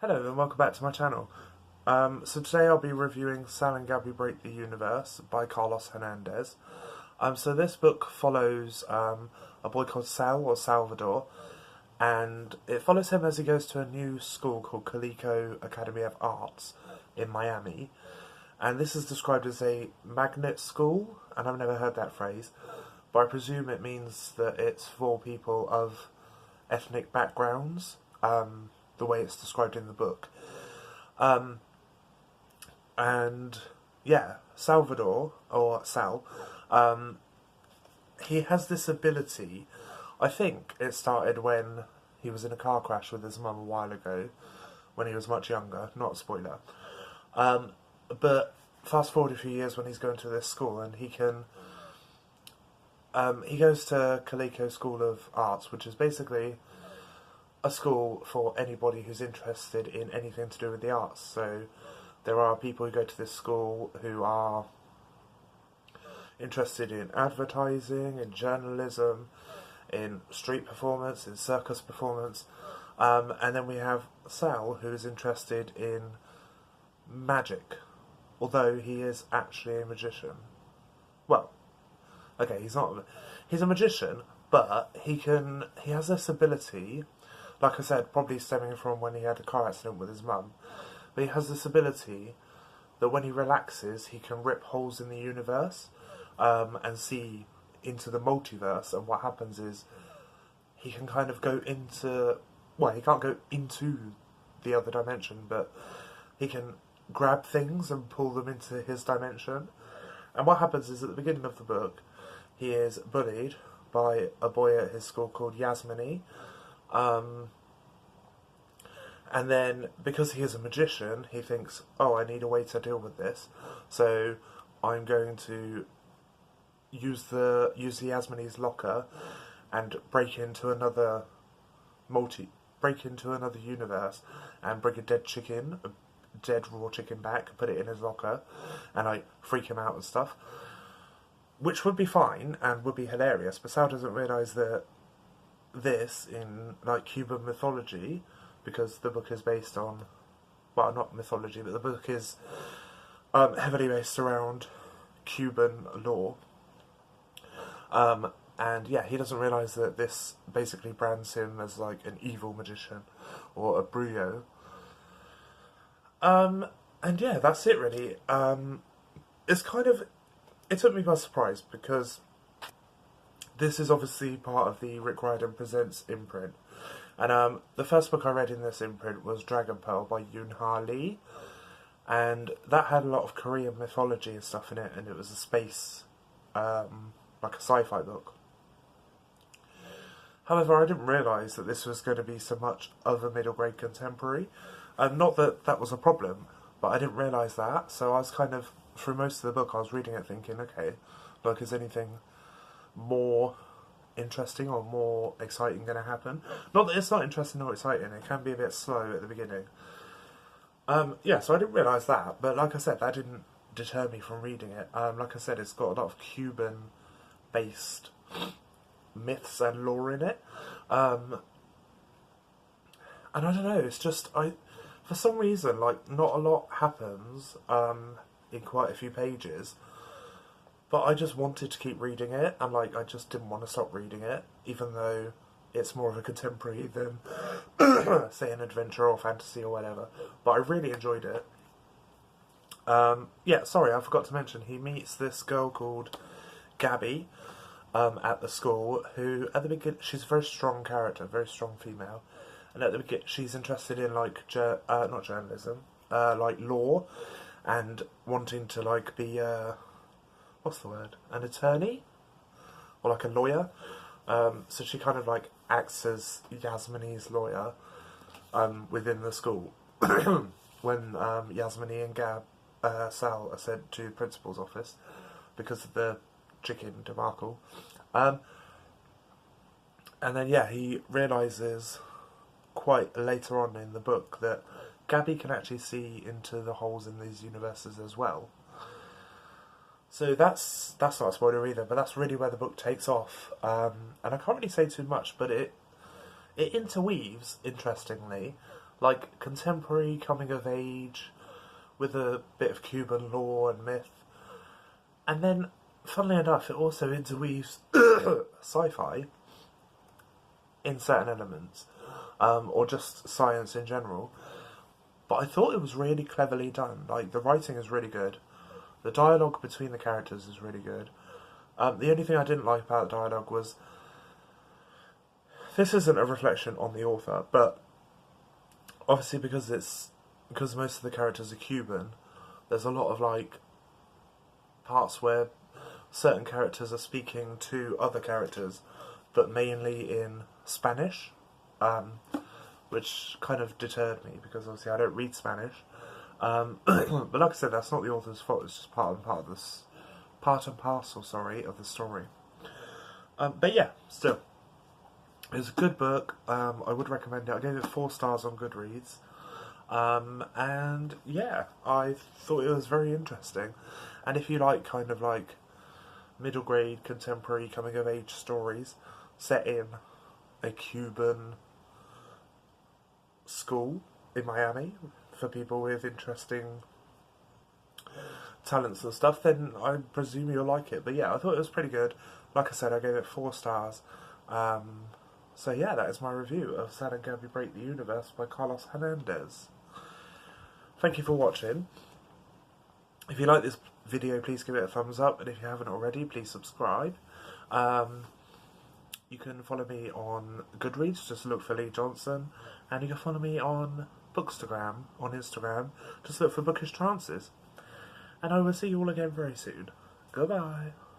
Hello and welcome back to my channel. So today I'll be reviewing Sal and Gabi Break the Universe by Carlos Hernandez. So this book follows a boy called Sal, or Salvador, and it follows him as he goes to a new school called Calico Academy of Arts in Miami. And this is described as a magnet school, and I've never heard that phrase, but I presume it means that it's for people of ethnic backgrounds, the way it's described in the book. And yeah, Salvador, or Sal, he has this ability. I think it started when he was in a car crash with his mum a while ago, when he was much younger, not a spoiler. But fast forward a few years when he's going to this school, and he goes to Calico School of Arts, which is basically a school for anybody who's interested in anything to do with the arts. So there are people who go to this school who are interested in advertising, in journalism, in street performance, in circus performance, and then we have Sal, who is interested in magic, although he is actually a magician. Well, okay, he's a magician, but he has this ability, like I said, probably stemming from when he had a car accident with his mum, but he has this ability that when he relaxes, he can rip holes in the universe and see into the multiverse, and what happens is he can kind of go into, well, he can't go into the other dimension, but he can grab things and pull them into his dimension. And what happens is at the beginning of the book, he is bullied by a boy at his school called Yasmini. And then, because he is a magician, he thinks, oh, I need a way to deal with this, so I'm going to use the Yasmini's locker and break into another universe and bring a dead raw chicken back, put it in his locker, and I freak him out and stuff, which would be fine and would be hilarious. But Sal doesn't realise that this, in like Cuban mythology, because the book is based on, well, not mythology, but the book is heavily based around Cuban law. And yeah, he doesn't realise that this basically brands him as like an evil magician or a brujo. And yeah, that's it really. It took me by surprise, because this is obviously part of the Rick Riordan Presents imprint. And the first book I read in this imprint was Dragon Pearl by Yoon-Ha Lee, and that had a lot of Korean mythology and stuff in it, and it was a space, like a sci-fi book. However, I didn't realise that this was going to be so much of a middle grade contemporary. Not that that was a problem, but I didn't realise that, so I was kind of, through most of the book, I was reading it thinking, okay, like, is anything more interesting or more exciting going to happen? Not that it's not interesting or exciting, it can be a bit slow at the beginning. Yeah, so I didn't realise that, but like I said, that didn't deter me from reading it. Like I said, it's got a lot of Cuban-based myths and lore in it. And I don't know, it's just, for some reason, like, not a lot happens in quite a few pages, but I just wanted to keep reading it, and like, I just didn't want to stop reading it, even though it's more of a contemporary than, say, an adventure or fantasy or whatever. But I really enjoyed it. Yeah, sorry, I forgot to mention, he meets this girl called Gabi at the school, who, at the beginning, she's a very strong character, very strong female, and at the beginning, she's interested in, like, not journalism, like, law, and wanting to, like, be, what's the word? An attorney? Or like a lawyer? So she kind of like acts as Yasmini's lawyer within the school. When Yasmini and Sal are sent to the principal's office because of the chicken debacle. And then yeah, he realises quite later on in the book that Gabi can actually see into the holes in these universes as well. So that's not a spoiler either, but that's really where the book takes off. And I can't really say too much, but it interweaves, interestingly, like contemporary coming of age with a bit of Cuban lore and myth. And then, funnily enough, it also interweaves sci-fi in certain elements, or just science in general. But I thought it was really cleverly done. Like, the writing is really good. The dialogue between the characters is really good. The only thing I didn't like about the dialogue was, this isn't a reflection on the author, but obviously because most of the characters are Cuban, there's a lot of like parts where certain characters are speaking to other characters, but mainly in Spanish, which kind of deterred me because obviously I don't read Spanish. But like I said, that's not the author's fault. It's just part and parcel, of the story. But yeah, still, it's a good book. I would recommend it. I gave it 4 stars on Goodreads. And yeah, I thought it was very interesting. And if you like kind of like middle grade contemporary coming of age stories set in a Cuban school in Miami for people with interesting talents and stuff, then I presume you'll like it. But yeah, I thought it was pretty good. Like I said, I gave it 4 stars. So yeah, that is my review of Sad and Gabi Break the Universe by Carlos Hernandez. Thank you for watching. If you like this video, please give it a thumbs up, and if you haven't already, please subscribe. You can follow me on Goodreads, just look for Lee Johnson, and you can follow me on bookstagram on Instagram, just look for bookishtrances. And I will see you all again very soon. Goodbye.